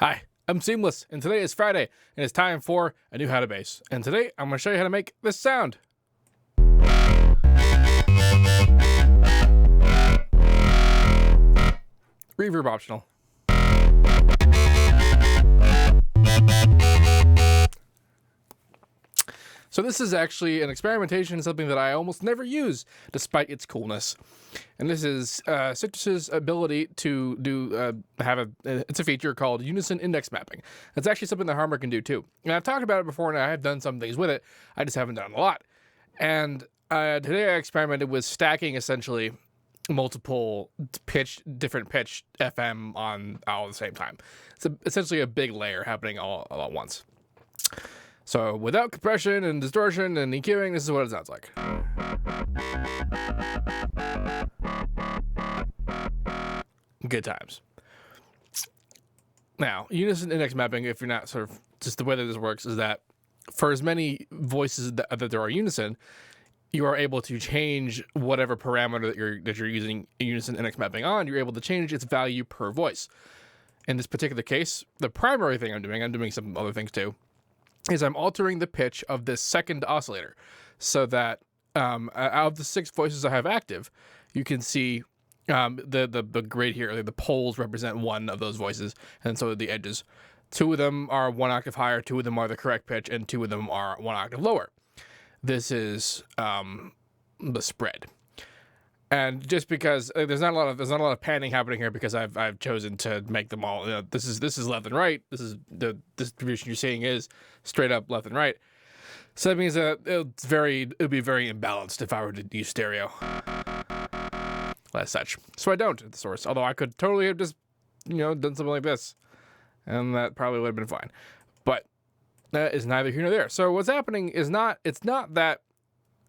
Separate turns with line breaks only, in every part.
Hi, I'm Seamless, and today is Friday, and it's time for a new how to bass. And today, I'm going to show you how to make this sound. Reverb optional. So this is actually an experimentation, something that I almost never use, despite its coolness. And this is Citrus's ability to do it's a feature called Unison index mapping. It's actually something that Harmor can do too. And I've talked about it before, and I have done some things with it. I just haven't done a lot. And today I experimented with stacking essentially multiple different pitch FM on all at the same time. It's essentially a big layer happening all at once. So without compression and distortion and EQing, this is what it sounds like. Good times. Now, Unison index mapping, if you're not sort of, just the way that this works is that for as many voices that there are Unison, you are able to change whatever parameter that you're using Unison index mapping on. You're able to change its value per voice. In this particular case, the primary thing I'm doing some other things too, is I'm altering the pitch of this second oscillator so that out of the 6 voices I have active, you can see the grid here, the poles represent one of those voices, and so the edges. 2 of them are 1 octave higher, 2 of them are the correct pitch, and 2 of them are 1 octave lower. This is the spread. And just because there's not a lot of panning happening here, because I've chosen to make them all. This is left and right. This is the distribution you're seeing is straight up left and right. So that means that it would be very imbalanced if I were to use stereo, as such. So I don't at the source. Although I could totally have just done something like this, and that probably would have been fine. But that is neither here nor there. So what's happening is it's not that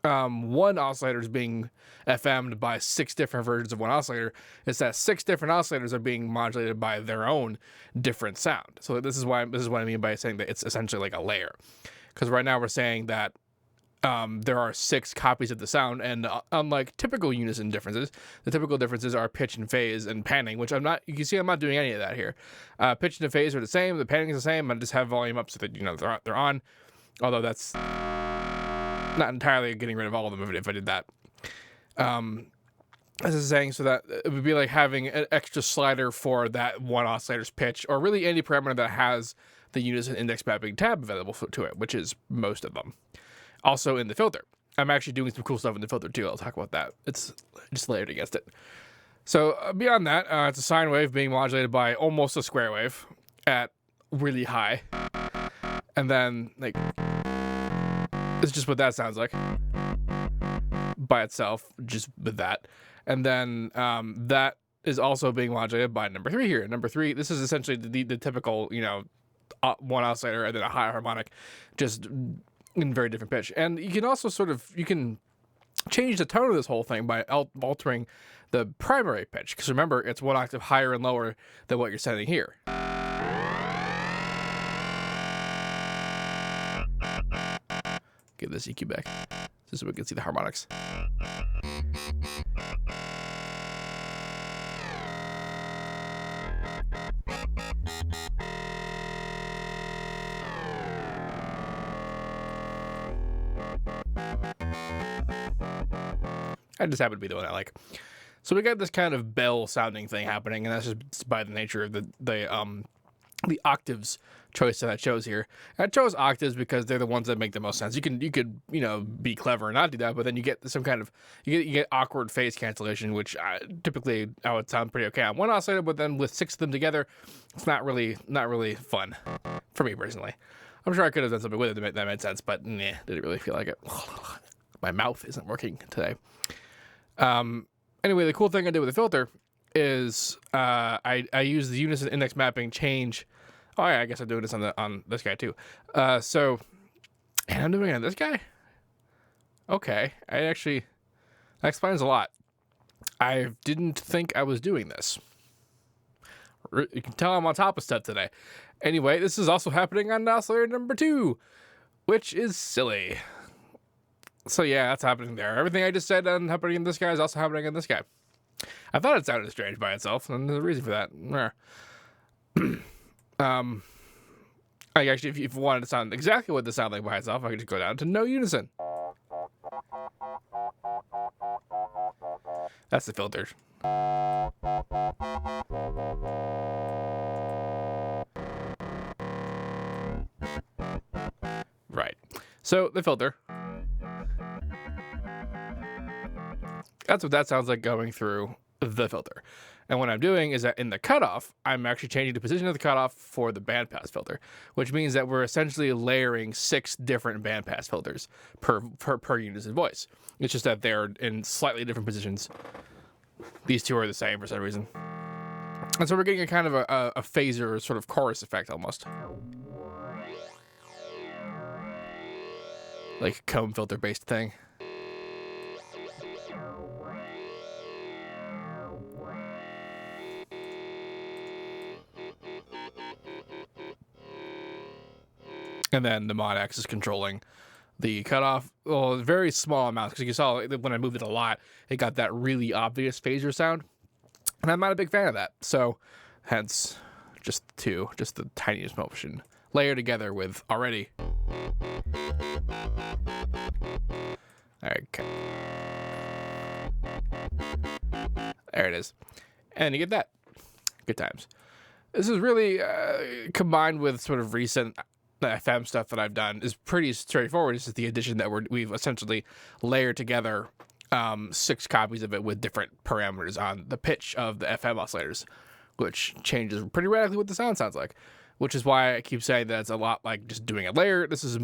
one oscillator is being FM'd by 6 different versions of one oscillator. It's that 6 different oscillators are being modulated by their own different sound. So this is what I mean by saying that it's essentially like a layer. Because right now we're saying that there are 6 copies of the sound, and unlike typical Unison differences, the typical differences are pitch and phase and panning, which you can see I'm not doing any of that here. Pitch and phase are the same, the panning is the same. I just have volume up so that they're on. Although that's not entirely getting rid of all of them if I did that. As I was saying, so that it would be like having an extra slider for that one oscillator's pitch, or really any parameter that has the Unison index mapping tab available to it, which is most of them. Also in the filter. I'm actually doing some cool stuff in the filter too. I'll talk about that. It's just layered against it. So beyond that, it's a sine wave being modulated by almost a square wave at really high. And then, it's just what that sounds like by itself, just with that. And then that is also being modulated by number 3 here. Number 3, this is essentially the typical, one oscillator and then a high harmonic, just in very different pitch. And you can also you can change the tone of this whole thing by altering the primary pitch. Because remember, it's 1 octave higher and lower than what you're setting here. Give this EQ back just so we can see the harmonics. I just happen to be the one I like. So we got this kind of bell sounding thing happening, and that's just by the nature of the octaves choice that I chose here. And I chose octaves because they're the ones that make the most sense. You could be clever and not do that, but then you get some kind of you get awkward phase cancellation, which typically I would sound pretty okay on one oscillator, but then with 6 of them together, it's not really fun for me personally. I'm sure I could have done something with it that made sense, but didn't really feel like it. My mouth isn't working today. Anyway, the cool thing I did with the filter is I use the Unison index mapping change. Oh yeah, I guess I'm doing this on this guy too. And I'm doing it on this guy. Okay, that explains a lot. I didn't think I was doing this. You can tell I'm on top of stuff today. Anyway, this is also happening on oscillator number 2, which is silly. So yeah, that's happening there. Everything I just said on happening in this guy is also happening in this guy. I thought it sounded strange by itself, and there's a reason for that. Actually, if you wanted to sound exactly what this sounds like by itself, I could just go down to no unison. That's the filter. Right. So the filter. That's what that sounds like going through the filter. And what I'm doing is that in the cutoff, I'm actually changing the position of the cutoff for the bandpass filter, which means that we're essentially layering 6 different bandpass filters per unison voice. It's just that they're in slightly different positions. These two are the same for some reason. And so we're getting a kind of a phaser sort of chorus effect almost. Like a comb filter based thing. And then the mod X is controlling the cutoff. Well, very small amounts, because you saw when I moved it a lot, it got that really obvious phaser sound. And I'm not a big fan of that. So hence just the tiniest motion layered together with already. Okay. There it is. And you get that. Good times. This is really combined with sort of recent FM stuff that I've done is pretty straightforward. This is the addition that we've essentially layered together 6 copies of it with different parameters on the pitch of the FM oscillators, which changes pretty radically what the sound sounds like. Which is why I keep saying that it's a lot like just doing a layer. This is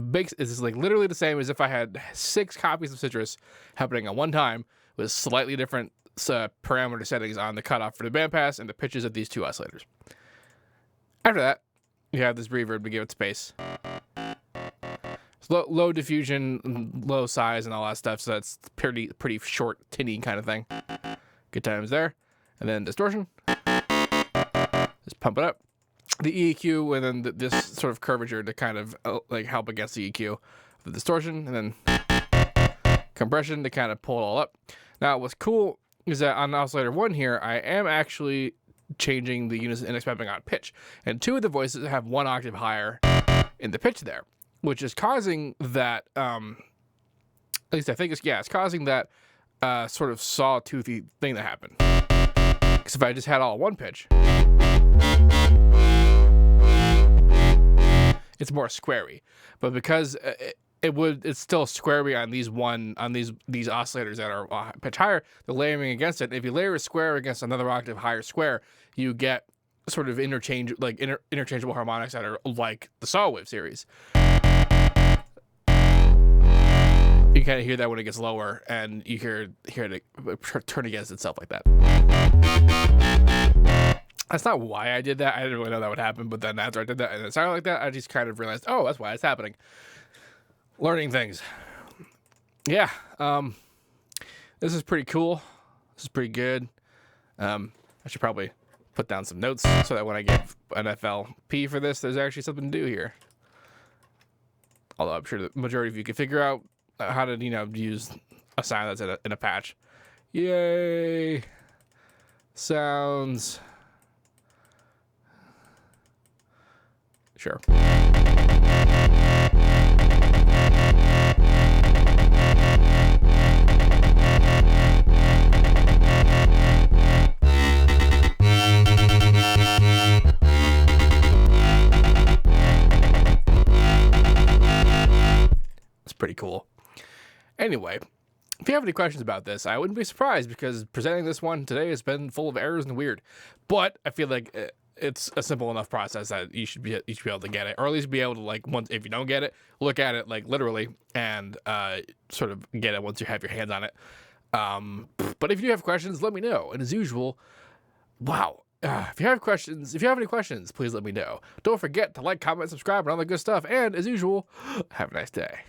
like literally the same as if I had 6 copies of Citrus happening at one time with slightly different parameter settings on the cutoff for the bandpass and the pitches of these 2 oscillators. After that, you have this reverb to give it space. It's low diffusion, low size, and all that stuff, so that's pretty short, tinny kind of thing. Good times there. And then distortion. Just pump it up. The EQ, and then this sort of curvature to kind of like help against the EQ. The distortion, and then compression to kind of pull it all up. Now, what's cool is that on oscillator 1 here, I am actually changing the unison index mapping on pitch. And 2 of the voices have 1 octave higher in the pitch there, which is causing that, at least I think it's causing that sort of sawtoothy thing to happen. Because if I just had all 1 pitch, it's more squarey. But because it's still squarey on these oscillators that are pitch higher, the layering against it. If you layer a square against another octave higher square, you get sort of interchangeable harmonics that are like the saw wave series. You kind of hear that when it gets lower, and you hear it turn against itself like that. That's not why I did that. I didn't really know that would happen, but then after I did that and it sounded like that, I just kind of realized, oh, that's why it's happening. Learning things. Yeah. This is pretty cool. This is pretty good. I should probably put down some notes so that when I give an FLP for this, there's actually something to do here. Although I'm sure the majority of you can figure out how to, use a sound that's in a patch. Yay. Sounds. Sure. It's pretty cool. Anyway, if you have any questions about this, I wouldn't be surprised, because presenting this one today has been full of errors and weird. But I feel like it's a simple enough process that you should be able to get it, or at least be able to, if you don't get it, look at it literally and sort of get it once you have your hands on it. But if you have questions, let me know. And as usual, wow. If you have any questions, please let me know. Don't forget to like, comment, subscribe, and all that good stuff. And as usual, have a nice day.